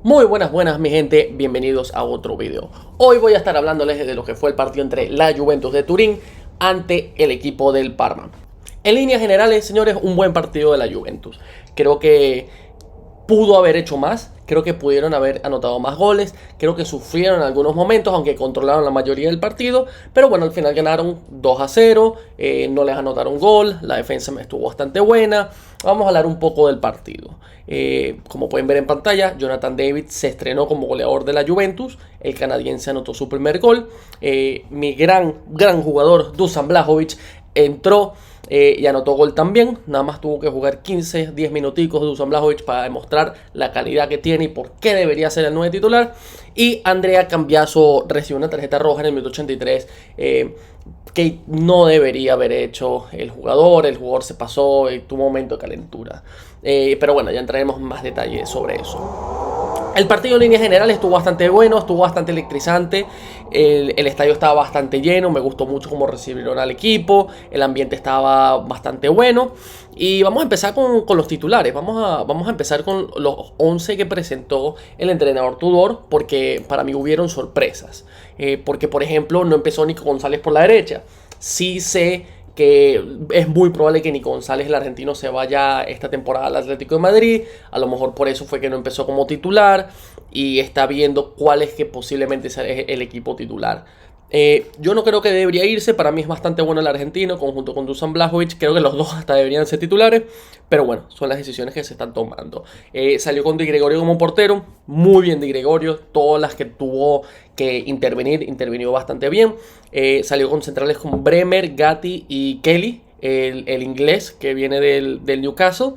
Muy buenas mi gente, bienvenidos a otro video. Hoy voy a estar hablándoles de lo que fue el partido entre la Juventus de Turín ante el equipo del Parma. En líneas generales, señores, un buen partido de la Juventus. Creo que pudo haber hecho más, creo que pudieron haber anotado más goles, creo que sufrieron en algunos momentos, aunque controlaron la mayoría del partido, pero bueno, al final ganaron 2-0, no les anotaron gol, la defensa me estuvo bastante buena. Vamos a hablar un poco del partido. Como pueden ver en pantalla, Jonathan David se estrenó como goleador de la Juventus, el canadiense anotó su primer gol, mi gran jugador Dusan Vlahovic entró y anotó gol también. Nada más tuvo que jugar 15-10 minuticos de Dusan Vlahovic para demostrar la calidad que tiene y por qué debería ser el 9 titular. Y Andrea Cambiaso recibió una tarjeta roja en el minuto 83 que no debería haber hecho el jugador. El jugador se pasó y tuvo un momento de calentura. Pero bueno, ya entraremos en más detalles sobre eso. El partido en líneas generales estuvo bastante bueno, estuvo bastante electrizante, el estadio estaba bastante lleno, me gustó mucho cómo recibieron al equipo, el ambiente estaba bastante bueno. Y vamos a empezar con los titulares, vamos a empezar con los 11 que presentó el entrenador Tudor, porque para mí hubieron sorpresas. Porque por ejemplo no empezó Nico González por la derecha, sí sé que es muy probable que Nico González, el argentino, se vaya esta temporada al Atlético de Madrid. A lo mejor por eso fue que no empezó como titular y está viendo cuál es que posiblemente sea el equipo titular. Yo no creo que debería irse, para mí es bastante bueno el argentino, conjunto con Dusan Vlahovic, creo que los dos hasta deberían ser titulares, pero bueno, son las decisiones que se están tomando. Salió con Di Gregorio como portero, muy bien Di Gregorio, todas las que tuvo que intervinió bastante bien. Salió con centrales como Bremer, Gatti y Kelly, el inglés que viene del Newcastle.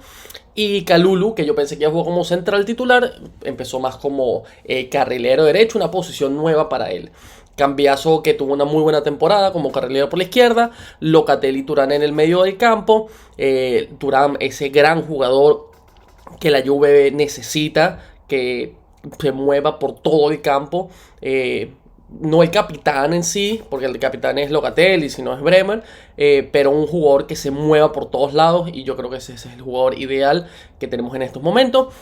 Y Kalulu, que yo pensé que iba a jugar como central titular, empezó más como carrilero derecho, una posición nueva para él. Cambiaso, que tuvo una muy buena temporada como carrilero por la izquierda. Locatelli, Thuram en el medio del campo. Thuram, ese gran jugador que la Juve necesita, que se mueva por todo el campo. No el capitán en sí, porque el capitán es Locatelli, si no es Bremer, pero un jugador que se mueva por todos lados, y yo creo que ese es el jugador ideal que tenemos en estos momentos.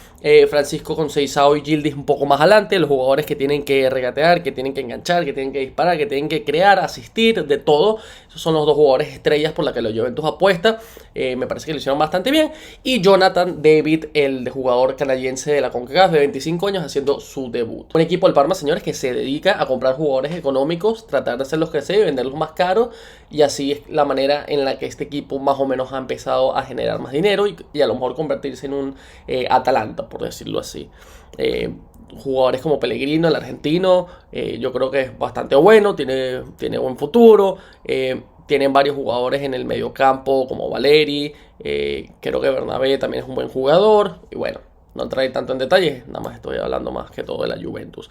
Francisco Conceição y Yildiz un poco más adelante, los jugadores que tienen que regatear, que tienen que enganchar, que tienen que disparar, que tienen que crear, asistir, de todo. Esos son los dos jugadores estrellas por la que la Juventus apuesta. Me parece que lo hicieron bastante bien. Y Jonathan David, el jugador canadiense de la CONCACAF de 25 años, haciendo su debut. Un equipo del Parma, señores, que se dedica a comprar jugadores económicos, tratar de hacerlos crecer y venderlos más caros, y así es la manera en la que este equipo más o menos ha empezado a generar más dinero y a lo mejor convertirse en un Atalanta, por decirlo así. Jugadores como Pellegrino, el argentino, yo creo que es bastante bueno, tiene buen futuro. Tienen varios jugadores en el mediocampo como Valeri, creo que Bernabé también es un buen jugador, y bueno, no entraré tanto en detalles, nada más estoy hablando más que todo de la Juventus.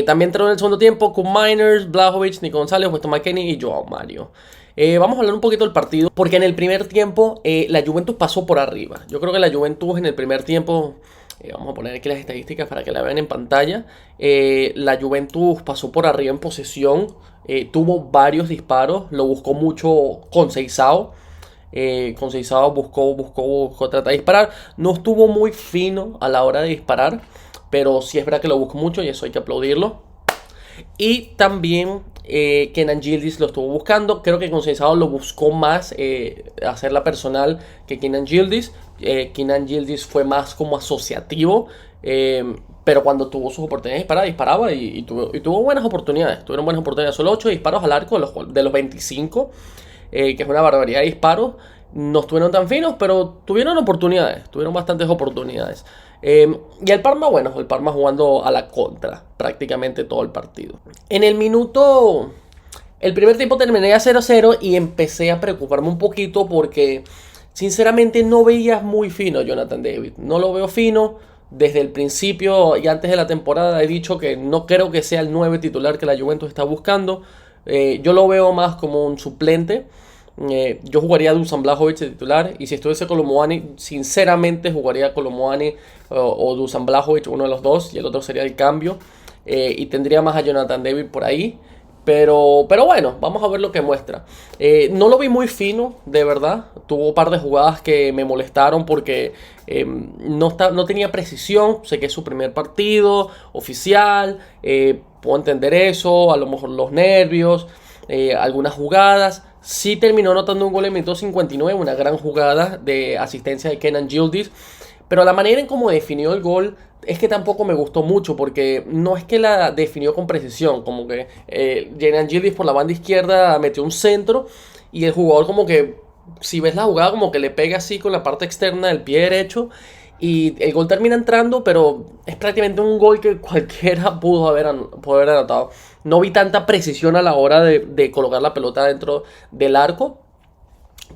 También entró en el segundo tiempo con Miners, Vlahovic, Nico González, Weston McKennie y Joao Mario. Vamos a hablar un poquito del partido, porque en el primer tiempo la Juventus pasó por arriba. Yo creo que la Juventus en el primer tiempo, vamos a poner aquí las estadísticas para que la vean en pantalla. La Juventus pasó por arriba en posesión, tuvo varios disparos, lo buscó mucho Conceição. Conceição buscó tratar de disparar. No estuvo muy fino a la hora de disparar, pero sí es verdad que lo buscó mucho y eso hay que aplaudirlo. Y también Kenan Yildiz lo estuvo buscando. Creo que Conceição lo buscó más hacerla personal que Kenan Yildiz. Kenan Yildiz fue más como asociativo, pero cuando tuvo sus oportunidades disparaba y tuvo buenas oportunidades. Tuvieron buenas oportunidades, solo 8 disparos al arco de los 25, que es una barbaridad de disparos. No estuvieron tan finos, pero tuvieron bastantes oportunidades. Y el Parma, bueno, el Parma jugando a la contra prácticamente todo el partido. El primer tiempo terminé a 0-0 y empecé a preocuparme un poquito porque sinceramente no veía muy fino a Jonathan David. No lo veo fino. Desde el principio y antes de la temporada he dicho que no creo que sea el 9 titular que la Juventus está buscando. Yo lo veo más como un suplente. Yo jugaría a Dusan Vlahovic de titular, y si estuviese Kolo Muani, sinceramente jugaría a Kolo Muani o Dusan Vlahovic, uno de los dos, y el otro sería el cambio. Y tendría más a Jonathan David por ahí, Pero bueno, vamos a ver lo que muestra. No lo vi muy fino, de verdad. Tuvo un par de jugadas que me molestaron porque no tenía precisión. Sé que es su primer partido oficial. Puedo entender eso. A lo mejor los nervios. Algunas jugadas. Sí terminó anotando un gol en minuto 59. Una gran jugada de asistencia de Kenan Yildiz. Pero la manera en cómo definió el gol es que tampoco me gustó mucho porque no es que la definió con precisión, como que Kenan Yildiz por la banda izquierda metió un centro y el jugador como que, si ves la jugada, como que le pega así con la parte externa del pie derecho y el gol termina entrando, pero es prácticamente un gol que cualquiera pudo haber anotado. No vi tanta precisión a la hora de colocar la pelota dentro del arco.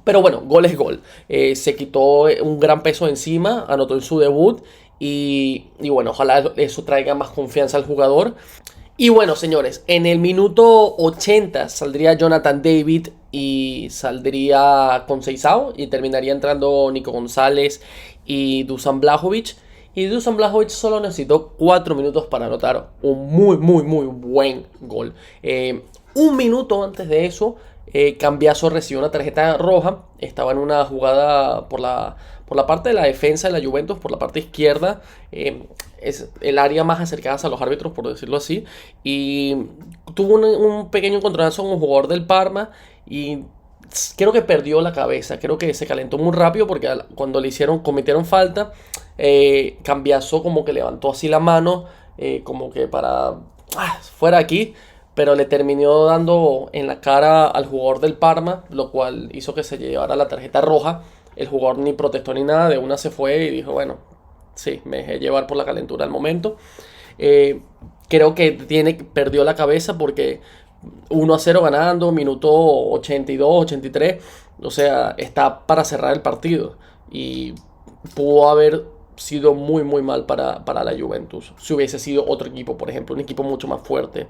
Pero bueno, gol es gol. Se quitó un gran peso encima, anotó en su debut y bueno, ojalá eso traiga más confianza al jugador. Y bueno, señores, en el minuto 80 saldría Jonathan David y saldría Conceição y terminaría entrando Nico González y Dusan Blajovic. Y Dusan Blajovic solo necesitó 4 minutos para anotar un muy, muy, muy buen gol. Un minuto antes de eso, Cambiaso recibió una tarjeta roja. Estaba en una jugada por la parte de la defensa de la Juventus, por la parte izquierda. Es el área más acercada a los árbitros, por decirlo así. Y tuvo un pequeño encontronazo con un jugador del Parma. Y creo que perdió la cabeza. Creo que se calentó muy rápido porque cuando cometieron falta, Cambiaso como que levantó así la mano, como que para fuera aquí. Pero le terminó dando en la cara al jugador del Parma, lo cual hizo que se llevara la tarjeta roja. El jugador ni protestó ni nada, de una se fue y dijo, bueno, sí, me dejé llevar por la calentura al momento. Creo que perdió la cabeza porque 1-0 ganando, minuto 82, 83. O sea, está para cerrar el partido. Y pudo haber sido muy, muy mal para la Juventus. Si hubiese sido otro equipo, por ejemplo, un equipo mucho más fuerte.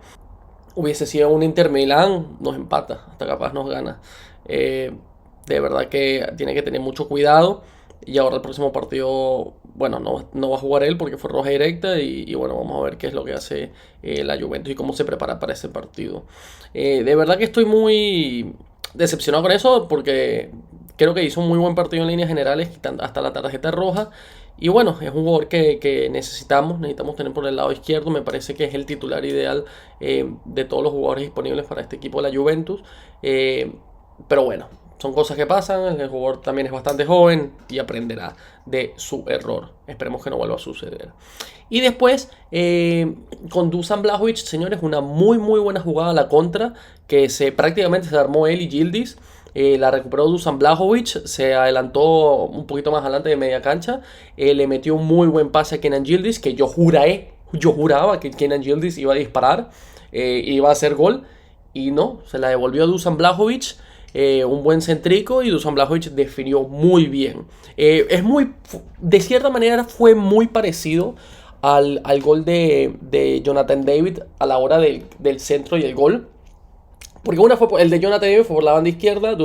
Hubiese sido un Inter Milán, nos empata, hasta capaz nos gana. De verdad que tiene que tener mucho cuidado. Y ahora el próximo partido, bueno, no va a jugar él porque fue roja directa. Y bueno, vamos a ver qué es lo que hace la Juventus y cómo se prepara para ese partido. De verdad que estoy muy decepcionado con eso porque creo que hizo un muy buen partido en líneas generales, hasta la tarjeta roja. Y bueno, es un jugador que necesitamos tener por el lado izquierdo. Me parece que es el titular ideal de todos los jugadores disponibles para este equipo de la Juventus. Pero bueno, son cosas que pasan. El jugador también es bastante joven y aprenderá de su error. Esperemos que no vuelva a suceder. Y después, con Dusan Blajovic, señores, una muy muy buena jugada a la contra, que prácticamente se armó él y Yildiz. La recuperó Dusan Blajovic, se adelantó un poquito más adelante de media cancha, le metió un muy buen pase a Kenan Yildiz, que yo juraba que Kenan Yildiz iba a disparar, iba a hacer gol, y no, se la devolvió a Dusan Blajovic, un buen centrico, y Dusan Blajovic definió muy bien. De cierta manera fue muy parecido al gol de Jonathan David a la hora del centro y el gol. Porque el de Jonathan Davis fue por la banda izquierda,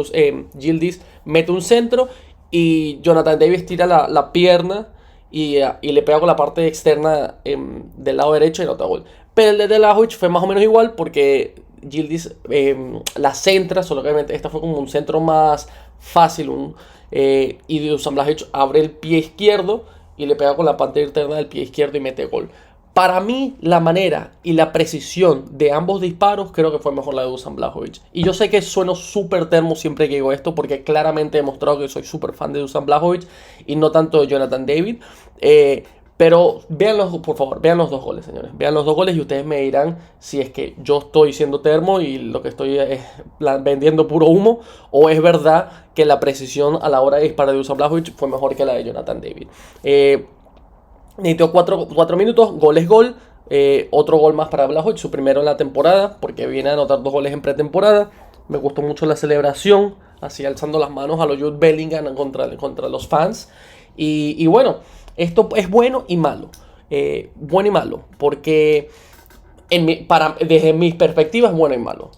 Yildiz mete un centro y Jonathan Davis tira la pierna y le pega con la parte externa del lado derecho y anota gol. Pero el de Blajovic fue más o menos igual porque Yildiz la centra, solo que obviamente esta fue como un centro más fácil y Dusan Blajovic abre el pie izquierdo y le pega con la parte interna del pie izquierdo y mete gol. Para mí, la manera y la precisión de ambos disparos creo que fue mejor la de Dusan Blajovic. Y yo sé que sueno súper termo siempre que digo esto, porque claramente he demostrado que soy súper fan de Dusan Blajovic y no tanto de Jonathan David. Pero por favor, vean los dos goles, señores. Vean los dos goles y ustedes me dirán si es que yo estoy siendo termo y lo que estoy es vendiendo puro humo, o es verdad que la precisión a la hora de disparar de Dusan Blajovic fue mejor que la de Jonathan David. Necesitó 4 minutos, gol es gol. Otro gol más para Blajovic, su primero en la temporada, porque viene a anotar 2 goles en pretemporada. Me gustó mucho la celebración, así alzando las manos a los Jude Bellingham contra los fans. Y bueno, esto es bueno y malo. Bueno y malo, porque desde mis perspectivas es bueno y malo.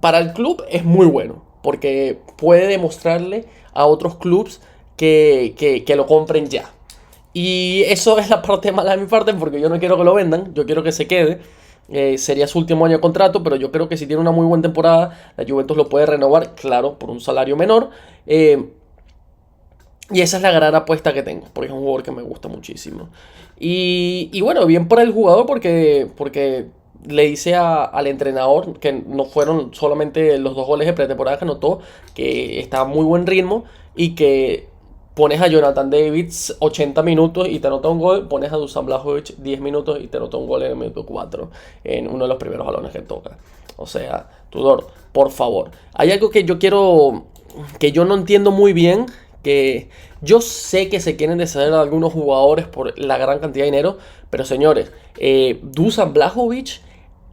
Para el club es muy bueno, porque puede demostrarle a otros clubes que lo compren ya. Y eso es la parte mala de mi parte, porque yo no quiero que lo vendan, yo quiero que se quede. sería su último año de contrato, pero yo creo que si tiene una muy buena temporada, la Juventus lo puede renovar, claro, por un salario menor. Y esa es la gran apuesta que tengo, porque es un jugador que me gusta muchísimo. Y bueno, bien por el jugador porque le dice al entrenador que no fueron solamente los 2 goles de pretemporada que anotó, que está a muy buen ritmo y que pones a Jonathan Davids 80 minutos y te anota un gol, pones a Dusan Blajovic 10 minutos y te anota un gol en el minuto 4 en uno de los primeros balones que toca. O sea, Tudor, por favor. Hay algo que yo quiero, que yo no entiendo muy bien, que yo sé que se quieren deshacer de algunos jugadores por la gran cantidad de dinero, pero señores, Dusan Blajovic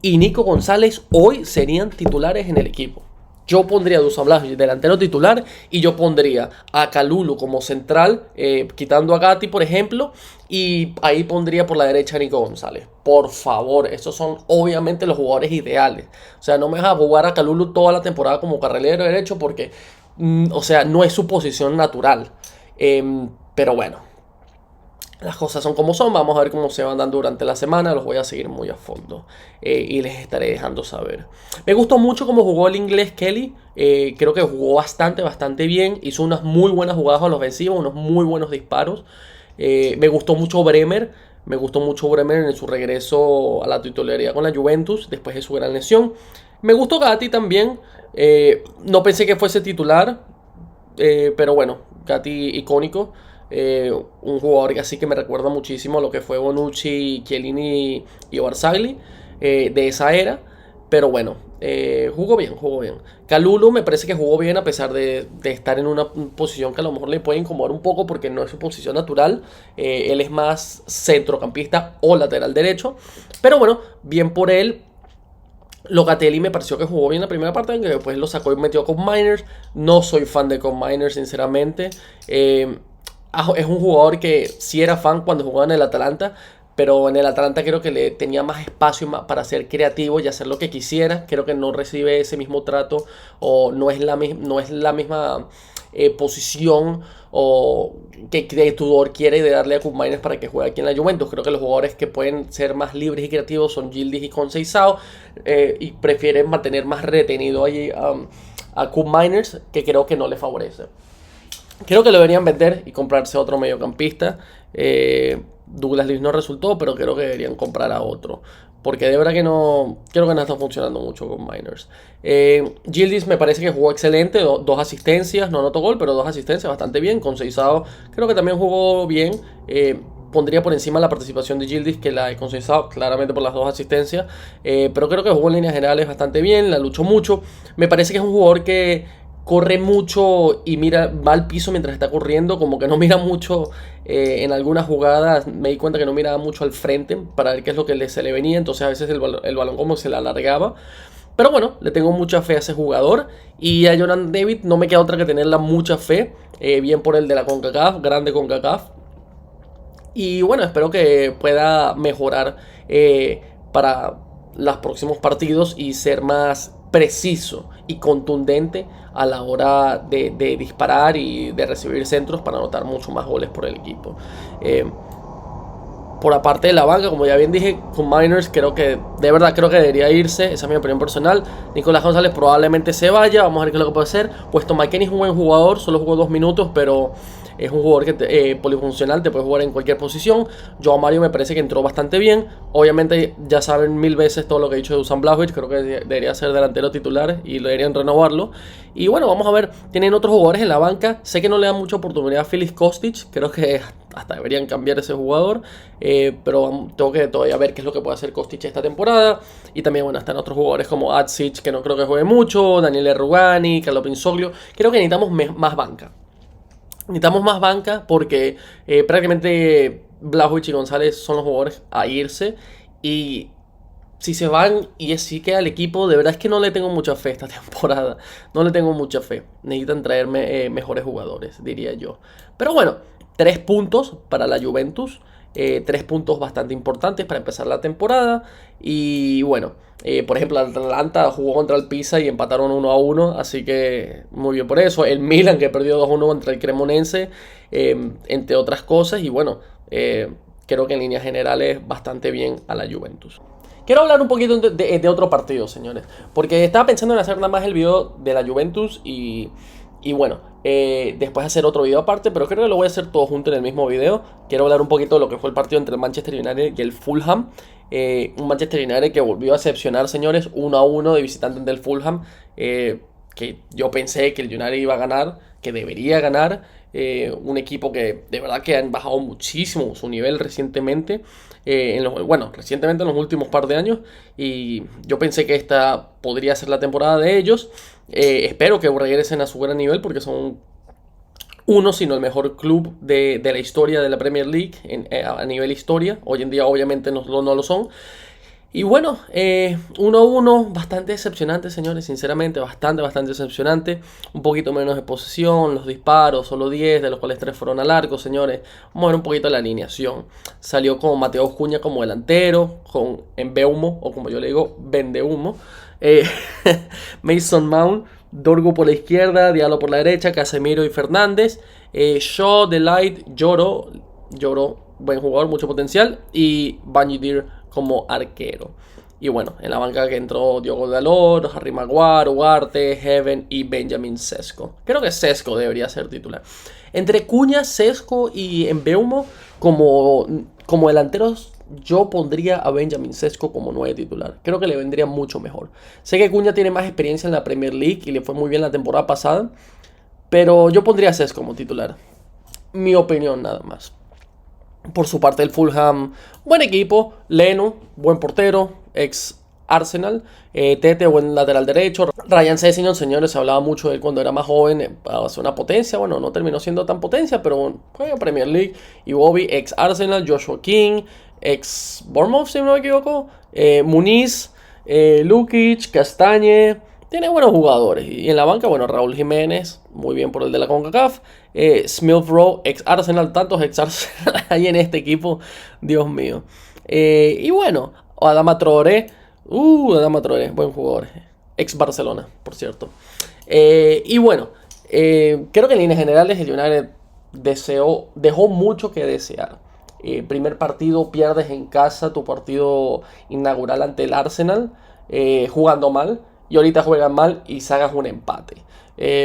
y Nico González hoy serían titulares en el equipo. Yo pondría a Dusan Blajovic delantero titular y yo pondría a Kalulu como central, quitando a Gatti, por ejemplo, y ahí pondría por la derecha a Nico González. Por favor, estos son obviamente los jugadores ideales. O sea, no me dejas jugar a Kalulu toda la temporada como carrilero derecho porque o sea, no es su posición natural. Pero bueno, las cosas son como son. Vamos a ver cómo se van dando durante la semana. Los voy a seguir muy a fondo. Y les estaré dejando saber. Me gustó mucho cómo jugó el inglés Kelly. Creo que jugó bastante bien. Hizo unas muy buenas jugadas a los ofensivos. Unos muy buenos disparos. Me gustó mucho Bremer. Me gustó mucho Bremer en su regreso a la titularidad con la Juventus. Después de su gran lesión. Me gustó Gatti también. No pensé que fuese titular, pero bueno, Gatti icónico. Un jugador así que me recuerda muchísimo a lo que fue Bonucci, Chiellini y Barzagli de esa era. Pero bueno, jugó bien, jugó bien. Kalulu me parece que jugó bien a pesar de estar en una posición que a lo mejor le puede incomodar un poco porque no es su posición natural. Él es más centrocampista o lateral derecho. Pero bueno, bien por él. Locatelli me pareció que jugó bien la primera parte, aunque después lo sacó y metió con Miners. No soy fan de con Miners, sinceramente. Es un jugador que sí era fan cuando jugaba en el Atalanta, pero en el Atalanta creo que le tenía más espacio para ser creativo y hacer lo que quisiera. Creo que no recibe ese mismo trato o no es la misma posición o que Tudor quiere de darle a Koopmeiners para que juegue aquí en la Juventus. Creo que los jugadores que pueden ser más libres y creativos son Yildiz y Conceição y prefieren mantener más retenido allí a Koopmeiners, que creo que no le favorece. Creo que lo deberían vender y comprarse otro mediocampista. Douglas Luiz no resultó, pero creo que deberían comprar a otro. Porque de verdad que no, creo que no está funcionando mucho con Miners. Yildiz me parece que jugó excelente, 2 asistencias, no anotó gol, pero 2 asistencias, bastante bien. Conceição creo que también jugó bien. Pondría por encima la participación de Yildiz que la de Conceição, claramente por las 2 asistencias. Pero creo que jugó en líneas generales bastante bien, la luchó mucho. Me parece que es un jugador que corre mucho y va al piso mientras está corriendo, como que no mira mucho en algunas jugadas. Me di cuenta que no miraba mucho al frente para ver qué es lo que se le venía, entonces a veces el balón como se le alargaba. Pero bueno, le tengo mucha fe a ese jugador. Y a Jonathan David no me queda otra que tenerla mucha fe. Bien por el de la CONCACAF, grande CONCACAF. Y bueno, espero que pueda mejorar para los próximos partidos y ser más preciso y contundente a la hora de disparar y de recibir centros para anotar mucho más goles por el equipo. Por aparte de la banca, como ya bien dije, con Miners creo que, de verdad creo que debería irse. Esa es mi opinión personal. Nicolás González probablemente se vaya, vamos a ver qué es lo que puede hacer. Puesto McKennie es un buen jugador, solo jugó 2 minutos, pero es un jugador que polifuncional, te puede jugar en cualquier posición. Joao Mario me parece que entró bastante bien. Obviamente ya saben 1000 veces todo lo que he dicho de Dusan Blajovic. Creo que debería ser delantero titular y deberían renovarlo. Y bueno, vamos a ver, tienen otros jugadores en la banca. Sé que no le dan mucha oportunidad a Filip Kostic, creo que hasta deberían cambiar ese jugador, pero tengo que todavía ver qué es lo que puede hacer Kostic esta temporada. Y también, bueno, están otros jugadores como Atsic, que no creo que juegue mucho, Daniele Rugani, Carlo Pinsoglio. Creo que necesitamos más banca. Necesitamos más banca porque prácticamente Blajovic y González son los jugadores a irse. Y si se van y así queda el equipo, de verdad es que no le tengo mucha fe esta temporada. No le tengo mucha fe. Necesitan traerme mejores jugadores, diría yo. Pero bueno, 3 puntos para la Juventus. 3 puntos bastante importantes para empezar la temporada. Y bueno, por ejemplo, Atalanta jugó contra el Pisa y empataron 1-1. Así que muy bien por eso. El Milan que perdió 2-1 contra el Cremonense, entre otras cosas. Y bueno, creo que en líneas generales bastante bien a la Juventus. Quiero hablar un poquito de otro partido, señores. Porque estaba pensando en hacer nada más el video de la Juventus y bueno, después hacer otro video aparte, pero creo que lo voy a hacer todo junto en el mismo video. Quiero hablar un poquito de lo que fue el partido entre el Manchester United y el Fulham. Un Manchester United que volvió a decepcionar, señores, 1-1 de visitante ante el Fulham. Que yo pensé que el United iba a ganar, que debería ganar. Un equipo que de verdad que han bajado muchísimo su nivel recientemente. Recientemente en los últimos par de años. Y yo pensé que esta podría ser la temporada de ellos. Espero que regresen a su gran nivel porque son uno, sino el mejor club de la historia de la Premier League a nivel historia. Hoy en día obviamente no lo son. Y bueno, 1-1, bastante decepcionante, señores, sinceramente, bastante decepcionante. Un poquito menos de posesión, los disparos, solo 10, de los cuales 3 fueron al arco, señores. Vamos a ver un poquito la alineación. Salió con Mateus Cunha como delantero, con Mbeumo, o como yo le digo, Vendehumo. Mason Mount, Dorgu por la izquierda, Diallo por la derecha, Casemiro y Fernández. Shaw, Delight, Lloro, buen jugador, mucho potencial. Y Banjidir como arquero. Y bueno, en la banca que entró Diogo Dalot, Harry Maguire, Ugarte, Heaven y Benjamin Sesko. Creo que Sesko debería ser titular. Entre Cunha, Sesko y Mbeumo como delanteros, yo pondría a Benjamin Sesko como 9 titular. Creo que le vendría mucho mejor. Sé que Cunha tiene más experiencia en la Premier League y le fue muy bien la temporada pasada, pero yo pondría a Sesko como titular. Mi opinión nada más. Por su parte el Fulham, buen equipo. Leno, buen portero, ex Arsenal. Tete, buen lateral derecho. Ryan Sessegnon, señores, se hablaba mucho de él cuando era más joven. Hace una potencia, bueno, no terminó siendo tan potencia, pero juega Premier League. Y Bobby, ex Arsenal. Joshua King, ex Bournemouth, si no me equivoco. Muniz, Lukic, Castañe. Tiene buenos jugadores. Y en la banca, bueno, Raúl Jiménez, muy bien por el de la CONCACAF. Smith Rowe, ex Arsenal, tantos ex Arsenal hay en este equipo, Dios mío. Y bueno, Adama Traoré, buen jugador. Ex Barcelona, por cierto. Y bueno, creo que en líneas generales el United dejó mucho que desear. Primer partido, pierdes en casa tu partido inaugural ante el Arsenal, jugando mal. Y ahorita juegan mal y sacas un empate.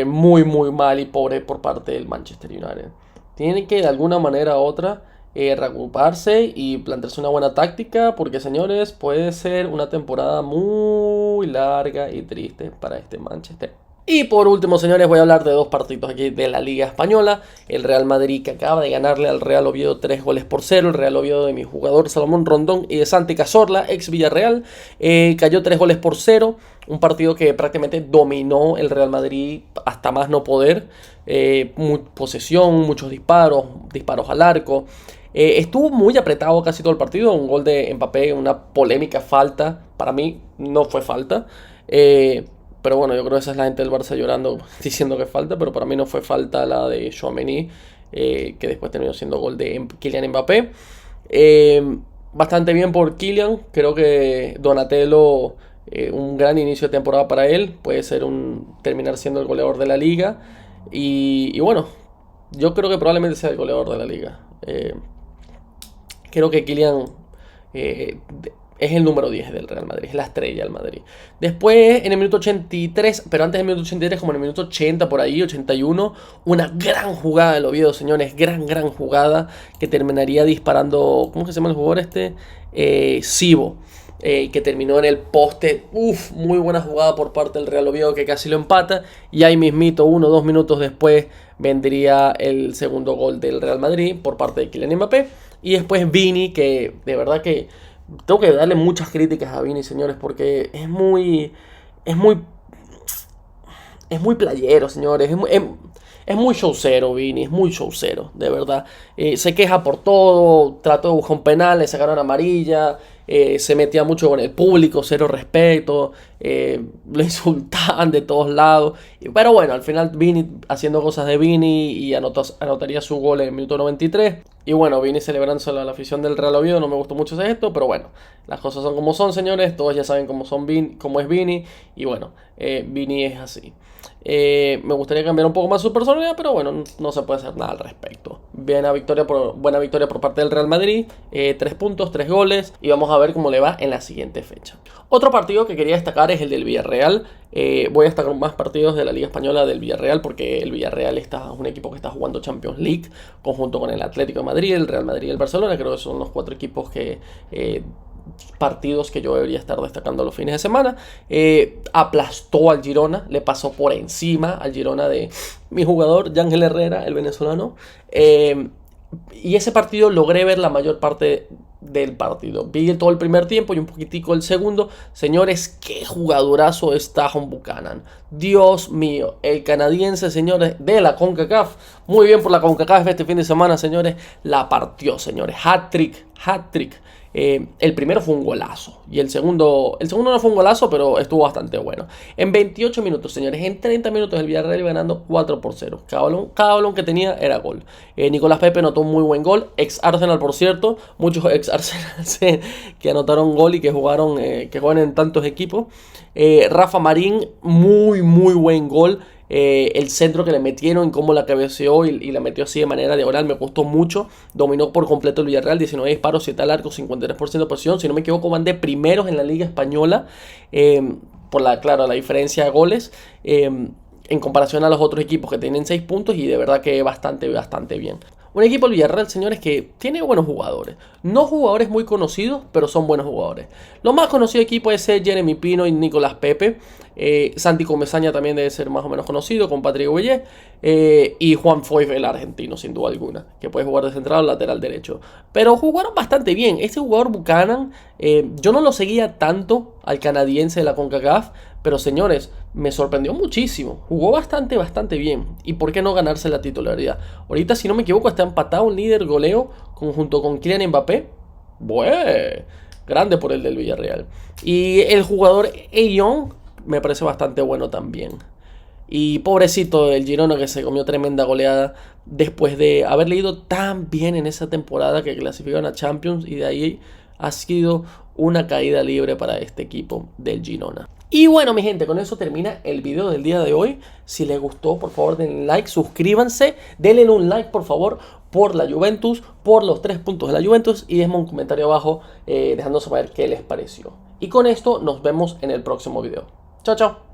Muy mal y pobre por parte del Manchester United. Tienen que de alguna manera u otra reagruparse y plantearse una buena táctica. Porque, señores, puede ser una temporada muy larga y triste para este Manchester. Y por último, señores, voy a hablar de dos partidos aquí de la Liga Española. El Real Madrid, que acaba de ganarle al Real Oviedo 3-0. El Real Oviedo de mi jugador Salomón Rondón y de Santi Cazorla, ex Villarreal. Cayó 3-0. Un partido que prácticamente dominó el Real Madrid hasta más no poder. Posesión, muchos disparos al arco. Estuvo muy apretado casi todo el partido. Un gol de Mbappé, una polémica falta. Para mí no fue falta. Pero bueno, yo creo que esa es la gente del Barça llorando, diciendo que falta. Pero para mí no fue falta la de Tchouaméni, que después terminó siendo gol de Kylian Mbappé. Bastante bien por Kylian. Creo que Donatello, un gran inicio de temporada para él. Puede ser terminar siendo el goleador de la liga. Y bueno, yo creo que probablemente sea el goleador de la liga. Creo que Kylian es el número 10 del Real Madrid, es la estrella del Madrid. Después, en el minuto 83, pero antes del minuto 83, como en el minuto 80, por ahí, 81, una gran jugada del Oviedo, señores, gran jugada, que terminaría disparando, ¿cómo que se llama el jugador este? Sibo, que terminó en el poste. Muy buena jugada por parte del Real Oviedo, que casi lo empata, y ahí mismito, 1 o 2 minutos después, vendría el segundo gol del Real Madrid, por parte de Kylian Mbappé, y después Vini, que de verdad que tengo que darle muchas críticas a Vini, señores, porque es muy playero, señores. Es muy showcero, Vini. Es muy showcero, de verdad. Se queja por todo. Trató de buscar un penal, le sacaron amarilla. Se metía mucho con el público, cero respeto. Lo insultaban de todos lados. Pero bueno, al final Vini haciendo cosas de Vini y anotaría su gol en el minuto 93. Y bueno, Vini celebrándose a la afición del Real Oviedo. No me gustó mucho esto, pero bueno, las cosas son como son, señores. Todos ya saben cómo es Vini. Y bueno, Vini es así. Me gustaría cambiar un poco más su personalidad, pero bueno, no se puede hacer nada al respecto. Buena victoria por parte del Real Madrid, 3 puntos, 3 goles, y vamos a ver cómo le va en la siguiente fecha. Otro partido que quería destacar es el del Villarreal. Voy a destacar más partidos de la Liga Española del Villarreal, porque el Villarreal es un equipo que está jugando Champions League, conjunto con el Atlético de Madrid, el Real Madrid y el Barcelona. Creo que son los 4 equipos que... partidos que yo debería estar destacando los fines de semana. Aplastó al Girona, le pasó por encima al Girona de mi jugador Yángel Herrera, el venezolano. Y ese partido logré ver la mayor parte del partido. Vi todo el primer tiempo y un poquitico el segundo. Señores, qué jugadorazo está John Buchanan. Dios mío, el canadiense, señores, de la CONCACAF. Muy bien por la CONCACAF este fin de semana, señores. La partió, señores. Hat-trick, hat-trick. El primero fue un golazo y el segundo no fue un golazo, pero estuvo bastante bueno. En 28 minutos, señores, en 30 minutos el Villarreal iba ganando 4-0. Cada balón que tenía era gol. Nicolás Pepe anotó un muy buen gol. Ex Arsenal, por cierto. Muchos ex Arsenal que anotaron gol y que jugaron que juegan en tantos equipos. Rafa Marín, muy buen gol. El centro que le metieron y cómo la cabeceó y la metió así de manera diagonal me gustó mucho. Dominó por completo el Villarreal, 19 disparos, 7 al arco, 53% de posición. Si no me equivoco, van de primeros en la Liga Española, por la diferencia de goles, en comparación a los otros equipos que tienen 6 puntos, y de verdad que bastante bien. Un equipo del Villarreal, señores, que tiene buenos jugadores. No jugadores muy conocidos, pero son buenos jugadores. Lo más conocido aquí puede ser Jeremy Pino y Nicolás Pepe. Santi Comesaña también debe ser más o menos conocido, con Patrick Gueye. Y Juan Foyth, el argentino, sin duda alguna, que puede jugar de central o lateral derecho. Pero jugaron bastante bien. Este jugador Buchanan, yo no lo seguía tanto al canadiense de la CONCACAF, pero señores, me sorprendió muchísimo. Jugó bastante bien. ¿Y por qué no ganarse la titularidad? Ahorita, si no me equivoco, está empatado un líder goleo junto con Kylian Mbappé. Bueno, grande por el del Villarreal. Y el jugador Young me parece bastante bueno también. Y pobrecito el Girona, que se comió tremenda goleada después de haber leído tan bien en esa temporada que clasificaron a Champions, y de ahí ha sido una caída libre para este equipo del Girona. Y bueno, mi gente, con eso termina el video del día de hoy. Si les gustó, por favor denle like, suscríbanse, denle un like por favor por la Juventus, por los 3 puntos de la Juventus, y déjenme un comentario abajo dejando saber qué les pareció. Y con esto nos vemos en el próximo video. Chao, chao.